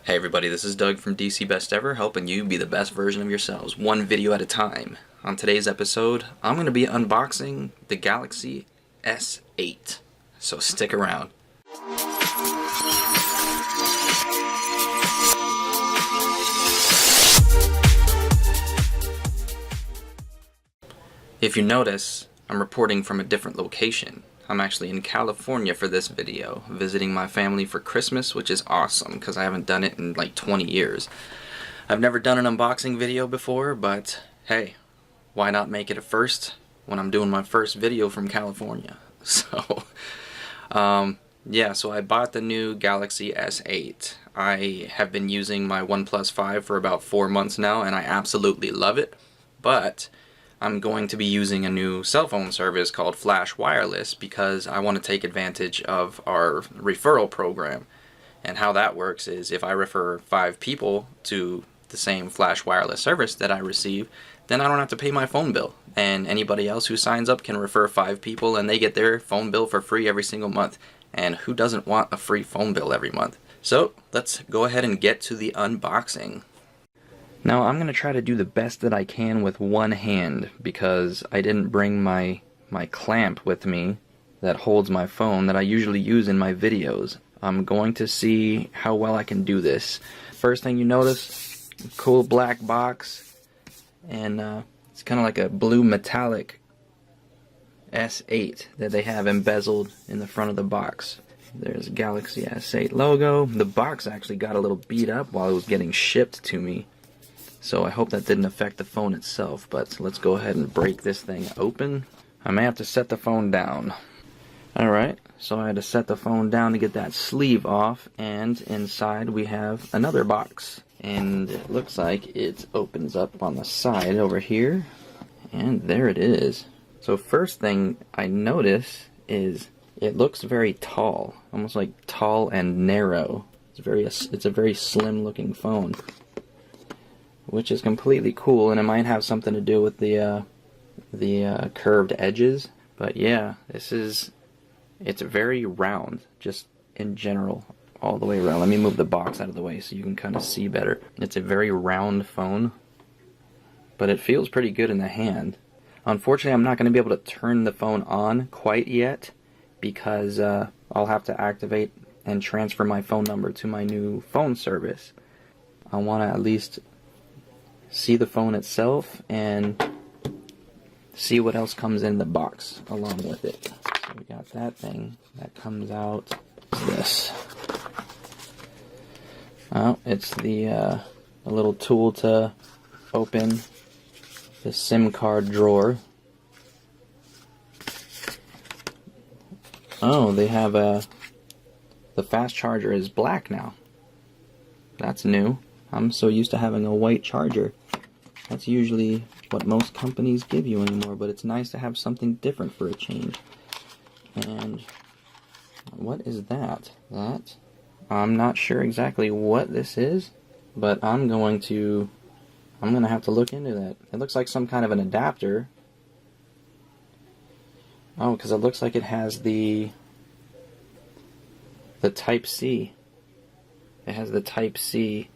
Hey everybody, this is Doug from DC Best Ever, helping you be the best version of yourselves, one video at a time. On today's episode, I'm going to be unboxing the Galaxy S8, so stick around. If you notice, I'm reporting from a different location. I'm actually in California for this video, visiting my family for Christmas, which is awesome because I haven't done it in like 20 years. I've never done an unboxing video before, but hey, why not make it a first when I'm doing my first video from California? So, yeah, so I bought the new Galaxy S8. I have been using my OnePlus 5 for about 4 months now, and I absolutely love it, but I'm going to be using a new cell phone service called Flash Wireless because I want to take advantage of our referral program. And how that works is if I refer 5 people to the same Flash Wireless service that I receive, then I don't have to pay my phone bill. And anybody else who signs up can refer 5 people and they get their phone bill for free every single month. And who doesn't want a free phone bill every month? So let's go ahead and get to the unboxing. Now I'm going to try to do the best that I can with one hand because I didn't bring my clamp with me that holds my phone that I usually use in my videos. I'm going to see how well I can do this. First thing you notice, cool black box, and it's kind of like a blue metallic S8 that they have embezzled in the front of the box. There's a Galaxy S8 logo. The box actually got a little beat up while it was getting shipped to me. So I hope that didn't affect the phone itself, but let's go ahead and break this thing open. I may have to set the phone down. Alright, so I had to set the phone down to get that sleeve off, and inside we have another box. And it looks like it opens up on the side over here, and there it is. So first thing I notice is it looks very tall, almost like tall and narrow. It's a very slim looking phone, which is completely cool, and it might have something to do with the curved edges. But yeah, it's very round, just in general, all the way around. Let me move the box out of the way so you can kind of see better. It's a very round phone, but it feels pretty good in the hand. Unfortunately, I'm not going to be able to turn the phone on quite yet because I'll have to activate and transfer my phone number to my new phone service. I want to at least see the phone itself and see what else comes in the box along with it. So we got that thing that comes out. This. Oh, it's the a little tool to open the SIM card drawer. Oh, they have the fast charger is black now. That's new. I'm so used to having a white charger. That's usually what most companies give you anymore, but it's nice to have something different for a change. And what is that? I'm not sure exactly what this is, but I'm going to have to look into that. It looks like some kind of an adapter. Oh, because it looks like it has the Type-C. It has the Type-C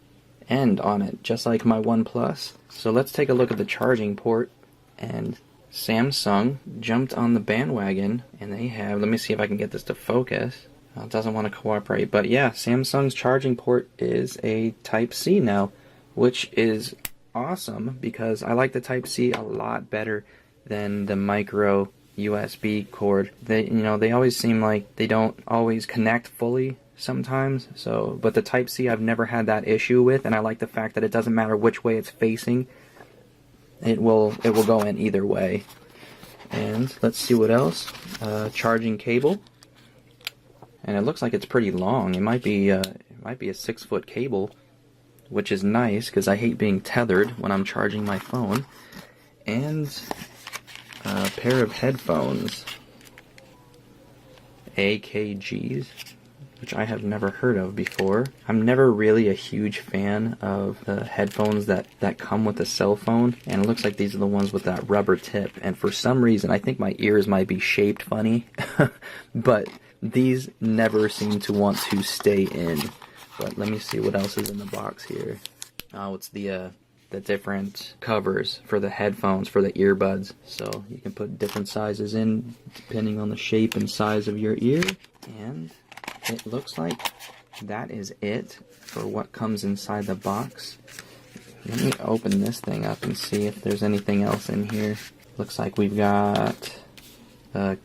end on it, just like my OnePlus. So let's take a look at the charging port, and Samsung jumped on the bandwagon, and they have, let me see if I can get this to focus. It doesn't want to cooperate, but yeah, Samsung's charging port is a Type-C now, which is awesome because I like the Type-C a lot better than the micro USB cord. They always seem like they don't always connect fully sometimes, but the Type-C I've never had that issue with, and I like the fact that it doesn't matter which way it's facing, it will go in either way. And let's see what else. Charging cable, and it looks like it's pretty long. It might be a 6-foot cable, which is nice because I hate being tethered when I'm charging my phone. And a pair of headphones, AKGs, which I have never heard of before. I'm never really a huge fan of the headphones that come with a cell phone, and it looks like these are the ones with that rubber tip, and for some reason I think my ears might be shaped funny, but these never seem to want to stay in. But let me see what else is in the box here. Oh, it's the different covers for the headphones, for the earbuds. So you can put different sizes in depending on the shape and size of your ear. And it looks like that is it for what comes inside the box. Let me open this thing up and see if there's anything else in here. Looks like we've got a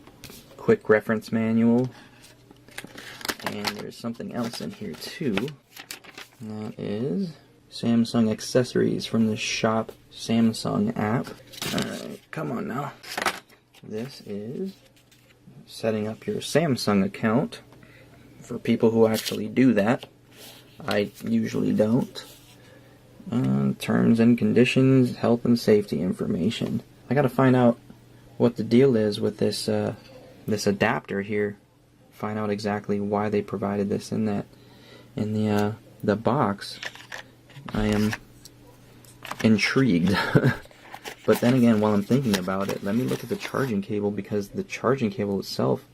quick reference manual. And there's something else in here too. And that is Samsung accessories from the Shop Samsung app. Alright, come on now. This is setting up your Samsung account for people who actually do that. I usually don't. Terms and conditions, health and safety information. I gotta find out what the deal is with this this adapter here. Find out exactly why they provided this in the box. I am intrigued. But then again, while I'm thinking about it, let me look at the charging cable, because the charging cable itself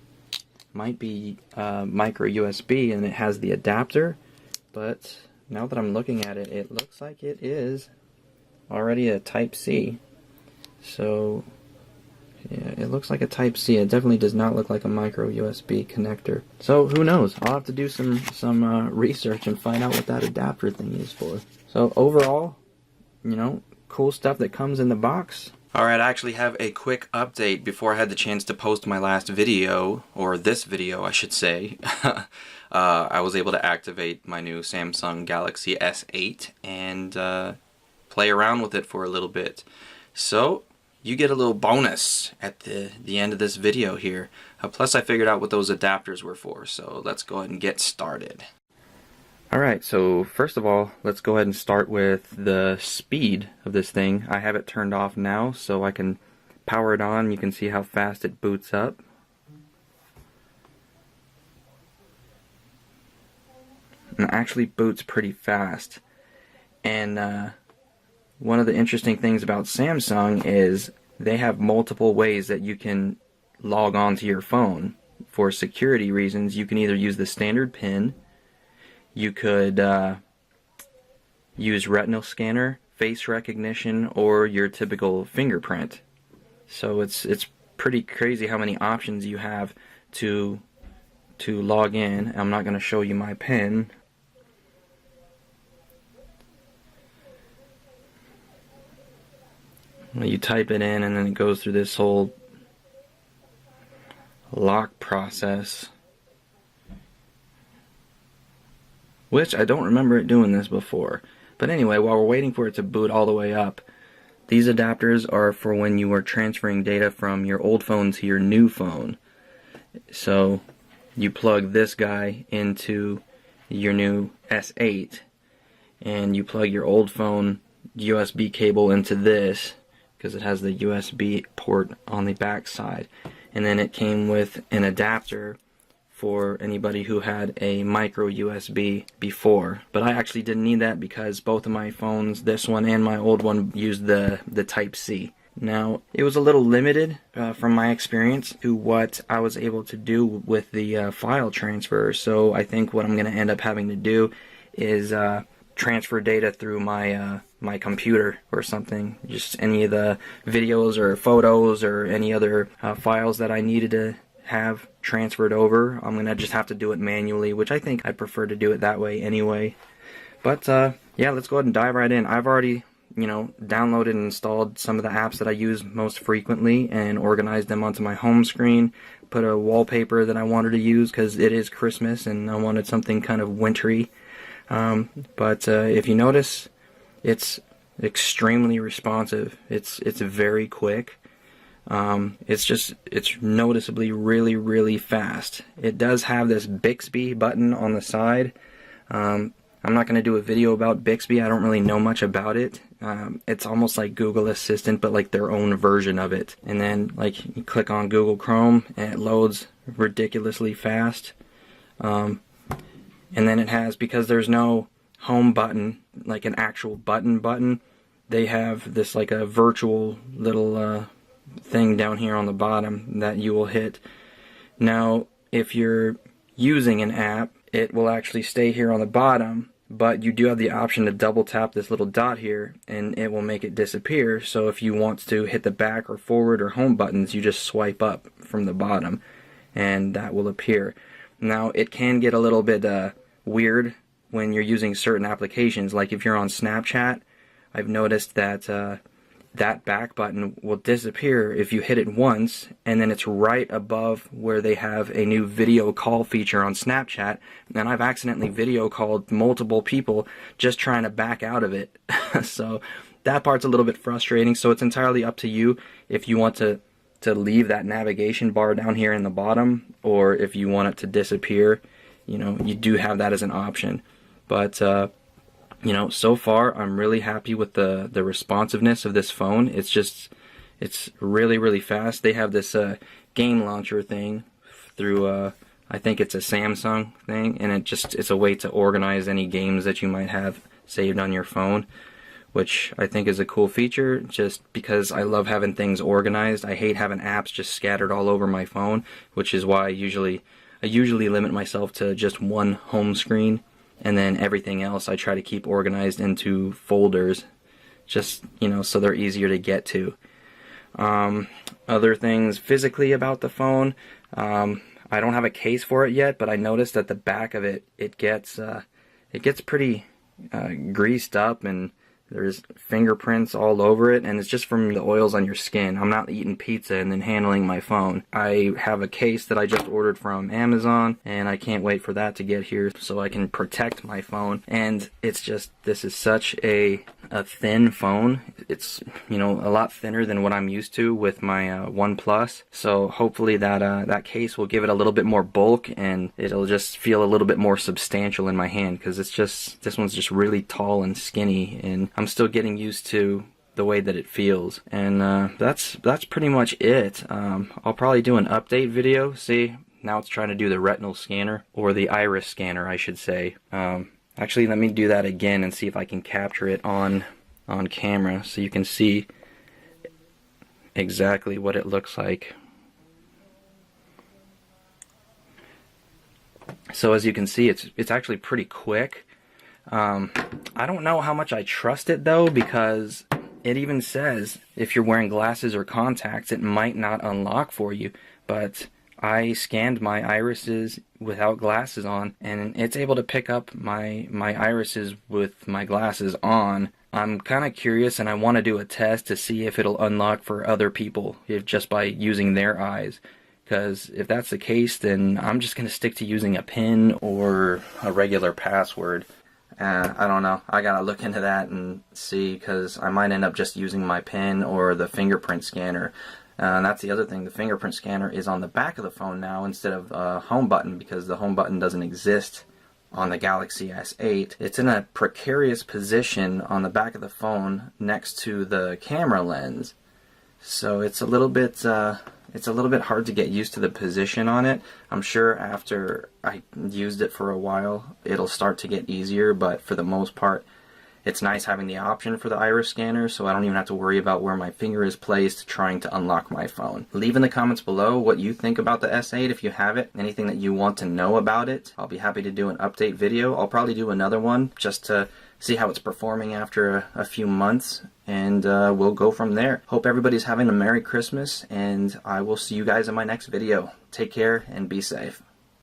might be micro USB and it has the adapter, but now that I'm looking at it, it looks like it is already a Type-C. So yeah, it looks like a Type-C. It definitely does not look like a micro USB connector. So who knows? I'll have to do some research and find out what that adapter thing is for. So overall, you know, cool stuff that comes in the box. Alright, I actually have a quick update before I had the chance to post my last video, or this video I should say. I was able to activate my new Samsung Galaxy S8 and play around with it for a little bit. So you get a little bonus at the end of this video here. Plus I figured out what those adapters were for, so let's go ahead and get started. Alright, so first of all, let's go ahead and start with the speed of this thing. I have it turned off now so I can power it on. You can see how fast it boots up. And it actually boots pretty fast. And one of the interesting things about Samsung is they have multiple ways that you can log on to your phone. For security reasons, you can either use the standard PIN, you could use retinal scanner, face recognition, or your typical fingerprint. So it's pretty crazy how many options you have to log in. I'm not going to show you my PIN. You type it in and then it goes through this whole lock process, which I don't remember it doing this before. But anyway, while we're waiting for it to boot all the way up, these adapters are for when you are transferring data from your old phone to your new phone. So you plug this guy into your new S8 and you plug your old phone USB cable into this, because it has the USB port on the back side. And then it came with an adapter for anybody who had a micro USB before. But I actually didn't need that because both of my phones, this one and my old one, used the Type-C. Now, it was a little limited from my experience to what I was able to do with the file transfer. So I think what I'm going to end up having to do is transfer data through my my computer or something. Just any of the videos or photos or any other files that I needed to have transferred over, I'm gonna just have to do it manually, which I think I prefer to do it that way anyway. But yeah, let's go ahead and dive right in. I've already, you know, downloaded and installed some of the apps that I use most frequently and organized them onto my home screen. Put a wallpaper that I wanted to use because it is Christmas and I wanted something kind of wintry. But if you notice, it's extremely responsive. It's very quick. It's noticeably really fast. It does have this Bixby button on the side. I'm not going to do a video about Bixby. I don't really know much about it. It's almost like Google Assistant, but like their own version of it. And then like you click on Google Chrome and it loads ridiculously fast. And then it has, because there's no home button, like an actual button, they have this like a virtual little thing down here on the bottom that you will hit. Now, if you're using an app, it will actually stay here on the bottom, but you do have the option to double tap this little dot here and it will make it disappear. So if you want to hit the back or forward or home buttons, you just swipe up from the bottom and that will appear. Now it can get a little bit weird when you're using certain applications, like if you're on Snapchat. I've noticed that that back button will disappear if you hit it once, and then it's right above where they have a new video call feature on Snapchat, and I've accidentally video called multiple people just trying to back out of it. So that part's a little bit frustrating, so it's entirely up to you if you want to leave that navigation bar down here in the bottom, or if you want it to disappear. You know, you do have that as an option. But you know, so far I'm really happy with the responsiveness of this phone. It's really, really fast. They have this game launcher thing through I think it's a Samsung thing, and it's a way to organize any games that you might have saved on your phone, which I think is a cool feature, just because I love having things organized. I hate having apps just scattered all over my phone, which is why I usually limit myself to just one home screen, and then everything else I try to keep organized into folders, just, you know, so they're easier to get to. Other things physically about the phone, I don't have a case for it yet, but I noticed that the back of it gets pretty greased up, and there's fingerprints all over it, and it's just from the oils on your skin. I'm not eating pizza and then handling my phone. I have a case that I just ordered from Amazon, and I can't wait for that to get here so I can protect my phone. And it's just, this is such a thin phone. It's, you know, a lot thinner than what I'm used to with my OnePlus. So hopefully that case will give it a little bit more bulk, and it'll just feel a little bit more substantial in my hand, because this one's just really tall and skinny, and I'm still getting used to the way that it feels. And that's pretty much it. I'll probably do an update video. See, now it's trying to do the retinal scanner, or the iris scanner I should say. Actually, let me do that again and see if I can capture it on camera so you can see exactly what it looks like. So as you can see, it's actually pretty quick. I don't know how much I trust it though, because it even says if you're wearing glasses or contacts, it might not unlock for you. But I scanned my irises without glasses on, and it's able to pick up my irises with my glasses on. I'm kind of curious, and I want to do a test to see if it'll unlock for other people just by using their eyes. Because if that's the case, then I'm just going to stick to using a PIN or a regular password. I don't know. I gotta look into that and see, because I might end up just using my PIN or the fingerprint scanner. And that's the other thing. The fingerprint scanner is on the back of the phone now instead of a home button, because the home button doesn't exist on the Galaxy S8. It's in a precarious position on the back of the phone next to the camera lens. So it's a little bit hard to get used to the position on it. I'm sure after I used it for a while, it'll start to get easier, but for the most part, it's nice having the option for the iris scanner, so I don't even have to worry about where my finger is placed trying to unlock my phone. Leave in the comments below what you think about the S8 if you have it, anything that you want to know about it. I'll be happy to do an update video. I'll probably do another one just to see how it's performing after a few months, and we'll go from there. Hope everybody's having a Merry Christmas, and I will see you guys in my next video. Take care and be safe.